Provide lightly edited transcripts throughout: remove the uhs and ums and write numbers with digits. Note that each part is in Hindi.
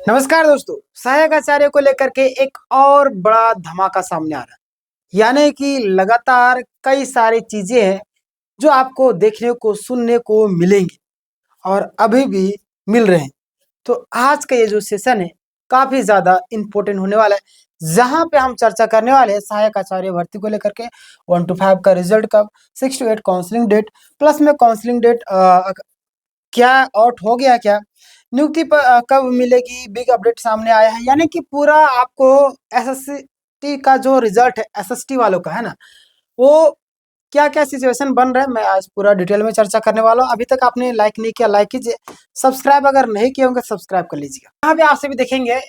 नमस्कार दोस्तों। सहायक आचार्य को लेकर के एक और बड़ा धमाका सामने आ रहा है। यानी कि लगातार कई सारी चीजें हैं जो आपको देखने को सुनने को मिलेंगी और अभी भी मिल रहे हैं। तो आज का ये जो सेशन है काफी ज्यादा इम्पोर्टेंट होने वाला है, जहां पे हम चर्चा करने वाले हैं सहायक आचार्य भर्ती को लेकर के 1 to 5 का रिजल्ट कब, 6 to 8 काउंसलिंग डेट, प्लस में काउंसलिंग डेट क्या आउट हो गया, क्या नियुक्ति पर कब मिलेगी, बिग अपडेट सामने आया है। यानी कि पूरा आपको एसएसटी का जो रिजल्ट है एसएसटी वालों का, है ना, वो क्या क्या सिचुएशन बन रहा है, मैं आज पूरा डिटेल में चर्चा करने वाला हूँ। अभी तक आपने लाइक नहीं किया, लाइक कीजिए। सब्सक्राइब अगर नहीं किए होंगे सब्सक्राइब कर लीजिएगा। यहाँ पे आपसे भी देखेंगे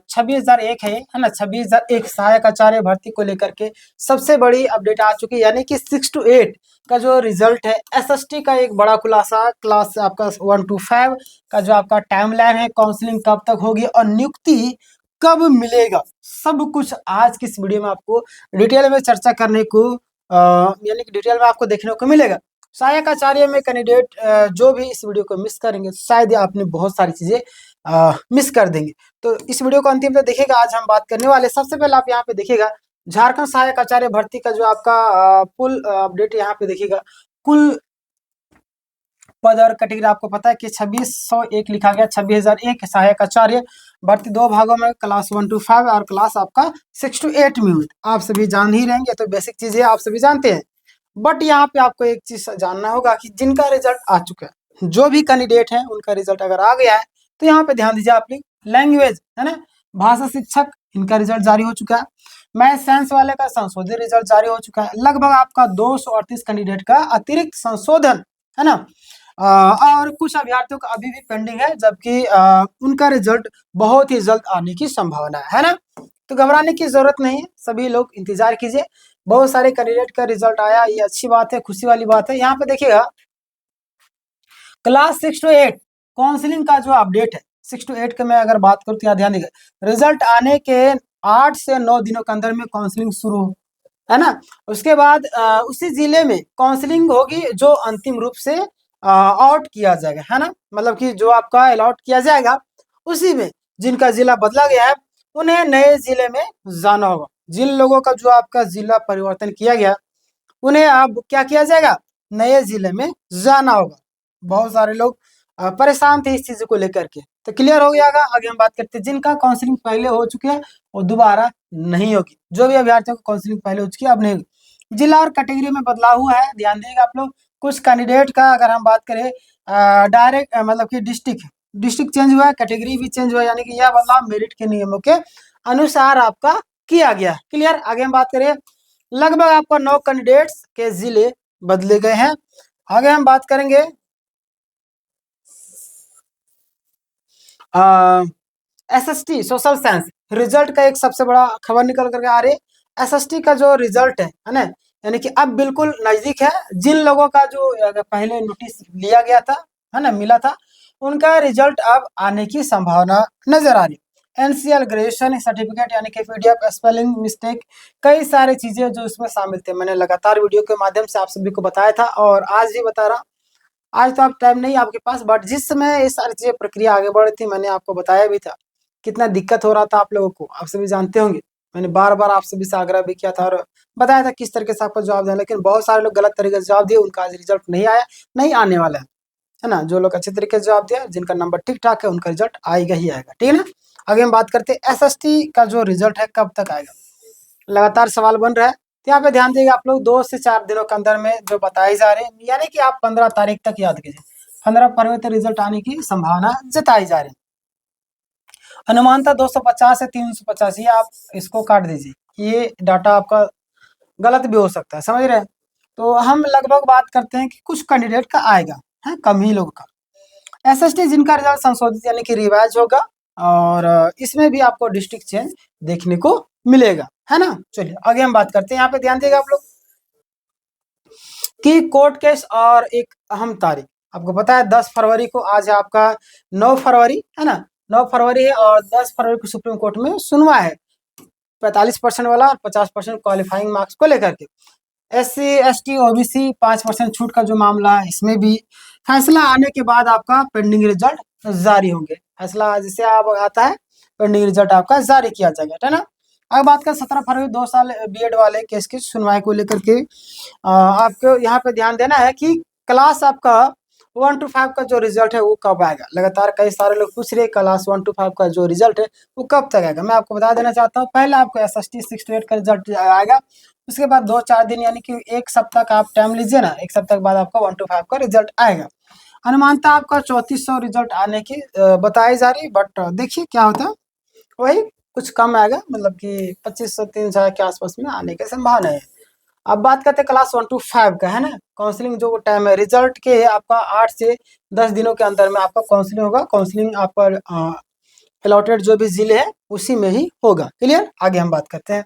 26,001 है ना, 26,001 सहायक आचार्य भर्ती को लेकर के सबसे बड़ी अपडेट आ चुकी है। यानी कि 6 to 8 का जो रिजल्ट है एसएसटी का एक बड़ा खुलासा, क्लास आपका 1 to 5 का जो आपका टाइमलाइन है, काउंसलिंग कब तक होगी और नियुक्ति कब मिलेगा, सब कुछ आज की इस वीडियो में आपको डिटेल में चर्चा करने को यानी कि डिटेल में आपको देखने को मिलेगा। सहायक आचार्य में कैंडिडेट जो भी इस वीडियो को मिस करेंगे शायद आपने बहुत सारी चीजें मिस कर देंगे। तो इस वीडियो को अंतिम तक देखिएगा। आज हम बात करने वाले, सबसे पहले आप यहाँ पे देखिएगा झारखंड सहायक आचार्य भर्ती का जो आपका फुल अपडेट यहाँ पे देखिएगा। कुल पद और कैटेगरी आपको पता है कि 2601 लिखा गया। 26,001 सहायक आचार्य भर्ती दो भागों में, क्लास 1 to 5 और क्लास आपका 6 to 8 में हुई। आप सभी जान ही रहेंगे, तो बेसिक चीजें आप सभी जानते हैं। बट यहाँ पे आपको एक चीज जानना होगा कि जिनका रिजल्ट आ चुका है, जो भी कैंडिडेट है उनका रिजल्ट अगर आ गया है तो यहाँ पे ध्यान दीजिए। आपकी लैंग्वेज है ना, भाषा शिक्षक, इनका रिजल्ट जारी हो चुका है। मैथ साइंस वाले का संशोधित रिजल्ट जारी हो चुका है। लगभग आपका 238 कैंडिडेट का अतिरिक्त संशोधन है ना, और कुछ अभ्यर्थियों का अभी भी पेंडिंग है, जबकि उनका रिजल्ट बहुत ही जल्द आने की संभावना है ना। तो घबराने की जरूरत नहीं है, सभी लोग इंतजार कीजिए। बहुत सारे कैंडिडेट का रिजल्ट आया, ये अच्छी बात है, खुशी वाली बात है। यहाँ पे देखिएगा क्लास 6 to 8 काउंसलिंग का जो अपडेट है, 6 to 8 के मैं अगर बात करूँ तो यहाँ ध्यान दीजिए, रिजल्ट आने के 8 से 9 दिनों के अंदर में काउंसलिंग शुरू है ना। उसके बाद उसी जिले में काउंसलिंग होगी जो अंतिम रूप से आउट किया जाएगा, है ना। मतलब कि जो आपका अलॉट किया जाएगा उसी में, जिनका जिला बदला गया है उन्हें नए जिले में जाना होगा। जिन लोगों का जो आपका जिला परिवर्तन किया गया उन्हें अब क्या किया जाएगा, नए जिले में जाना होगा। बहुत सारे लोग परेशान थे इस चीज को लेकर के, तो क्लियर हो गया। आगे हम बात करते हैं जिनका काउंसलिंग पहले हो चुकी है और दोबारा नहीं होगी। जो भी अभ्यर्थियों की काउंसलिंग पहले हो चुकी है अब नहीं होगी। जिला और कैटेगरी में बदलाव हुआ है, ध्यान देगा आप लोग। कुछ कैंडिडेट का अगर हम बात करें डायरेक्ट मतलब कि डिस्ट्रिक्ट चेंज हुआ है, कैटेगरी भी चेंज हुआ है। यानी कि यह बदलाव मेरिट के नियमों के अनुसार आपका किया गया है। क्लियर। आगे हम बात करें, लगभग आपका 9 कैंडिडेट्स के जिले बदले गए हैं। आगे हम बात करेंगे एसएसटी सोशल साइंस रिजल्ट का एक सबसे बड़ा खबर निकल करके आ रही है। एसएसटी का जो रिजल्ट है ना, यानी कि अब बिल्कुल नजदीक है। जिन लोगों का जो पहले नोटिस लिया गया था, है ना, मिला था, उनका रिजल्ट अब आने की संभावना नजर आ रही है। एनसीएल ग्रेजुएशन सर्टिफिकेट यानी कि पीडीएफ, स्पेलिंग मिस्टेक, कई सारी चीजें जो इसमें शामिल थे, मैंने लगातार वीडियो के माध्यम से आप सभी को बताया था और आज भी बता रहा हूँ। आज तो आप टाइम नहीं आपके पास, बट जिस समय ये सारी चीजें प्रक्रिया आगे बढ़ रही थी मैंने आपको बताया भी था कितना दिक्कत हो रहा था आप लोगों को, आप सभी जानते होंगे। मैंने बार बार आप सभी से आग्रह भी किया था और बताया था किस तरीके से आपको जवाब देना, लेकिन बहुत सारे लोग गलत तरीके से जवाब दिए, उनका आज रिजल्ट नहीं आया, नहीं आने वाला है ना। जो लोग अच्छे तरीके से जवाब दिया, जिनका नंबर ठीक ठाक है, उनका रिजल्ट आएगा ही आएगा, ठीक है ना। आगे हम बात करते हैं एसएसटी का जो रिजल्ट है कब तक आएगा, लगातार सवाल बन रहा है। तो यहाँ पे ध्यान देगा आप लोग, 2 से 4 दिनों के अंदर में जो बताए जा रहे हैं, यानी कि आप 15 तारीख तक याद कीजिए, 15 फरवरी तक रिजल्ट आने की संभावना जताई जा रही है। अनुमानतः 250 से 350, ये आप इसको काट दीजिए, ये डाटा आपका गलत भी हो सकता है, समझ रहे हैं। तो हम लगभग बात करते हैं कि कुछ कैंडिडेट का आएगा, है कम ही लोगों का। एसएसटी जिनका रिजल्ट संशोधित यानी कि रिवाइज होगा, और इसमें भी आपको डिस्ट्रिक्ट चेंज देखने को मिलेगा, है ना। चलिए आगे हम बात करते हैं। यहाँ पे ध्यान देगा आप लोग कि कोर्ट केस और एक अहम तारीख आपको पता है 10 फरवरी को, आज है आपका 9 फरवरी, है ना। 9 फरवरी है और 10 फरवरी को सुप्रीम कोर्ट में सुनवाई है 45% वाला और 50% क्वालिफाइंग मार्क्स को लेकर के। SC ST OBC 5% छूट का जो मामला है, इसमें भी फैसला आने के बाद आपका पेंडिंग रिजल्ट जारी होंगे। फैसला जैसे आप आता है पेंडिंग रिजल्ट आपका जारी किया जाएगा, है ना। अब बात करें 17 फरवरी 2 साल बीएड वाले केस की सुनवाई को लेकर के, आपको यहाँ पे ध्यान देना है कि क्लास आपका 1 to 5 का जो रिजल्ट है वो कब आएगा। लगातार कई सारे लोग पूछ रहे हैं क्लास 1 to 5 का जो रिजल्ट है वो कब तक आएगा। मैं आपको बता देना चाहता हूँ, पहले आपको एसएसटी 6 to 8 का रिजल्ट आएगा, उसके बाद 2-4 दिन यानी कि 1 सप्ताह का आप टाइम लीजिए ना, 1 सप्ताह के बाद आपका 1 to 5 का रिजल्ट आएगा। अनुमानतः आपका 3400 रिजल्ट आने की बताई जा रही, बट देखिए क्या होता है, वही कुछ कम आएगा, मतलब कि 2500-3000 के आसपास में आने की संभावना है। अब बात करते हैं क्लास 1 to 5 का, है ना। काउंसलिंग जो टाइम है रिजल्ट के आपका 8 से 10 दिनों के अंदर में आपका काउंसलिंग होगा। काउंसलिंग आपका अलॉटेड जो भी जिले है उसी में ही होगा। क्लियर। आगे हम बात करते हैं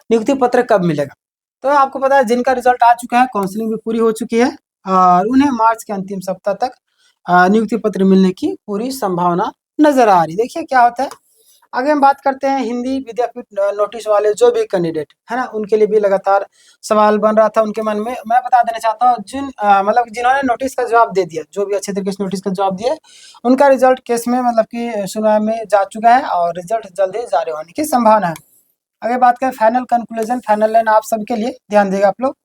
नियुक्ति पत्र कब मिलेगा। तो आपको पता है जिनका रिजल्ट आ चुका है, काउंसलिंग भी पूरी हो चुकी है और उन्हें मार्च के अंतिम सप्ताह तक नियुक्ति पत्र मिलने की पूरी संभावना नजर आ रही। देखिए क्या होता है। आगे हम बात करते हैं हिंदी विद्यापीठ नोटिस वाले जो भी कैंडिडेट है ना, उनके लिए भी लगातार सवाल बन रहा था उनके मन में। मैं बता देना चाहता हूँ मतलब जिन्होंने नोटिस का जवाब दे दिया, जो भी अच्छे तरीके से नोटिस का जवाब दिया, उनका रिजल्ट केस में मतलब कि सुनवाई में जा चुका है और रिजल्ट जल्द ही जारी होने की संभावना है। आगे बात करें फाइनल कंक्लूजन, फाइनल लाइन आप सबके लिए ध्यान देगा आप लोग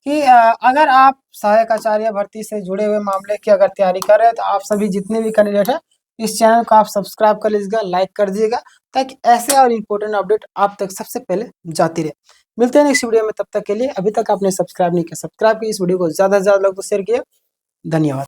कि अगर आप सहायक आचार्य भर्ती से जुड़े हुए मामले की अगर तैयारी कर रहे हैं तो आप सभी जितने भी कैंडिडेट हैं इस चैनल को आप सब्सक्राइब कर लीजिएगा, लाइक कर दीजिएगा, ताकि ऐसे और इम्पोर्टेंट अपडेट आप तक सबसे पहले जाती रहे। मिलते हैं नेक्स्ट वीडियो में, तब तक के लिए अभी तक आपने सब्सक्राइब नहीं किया, सब्सक्राइब की इस वीडियो को ज़्यादा से ज़्यादा लोगों को शेयर किया। धन्यवाद।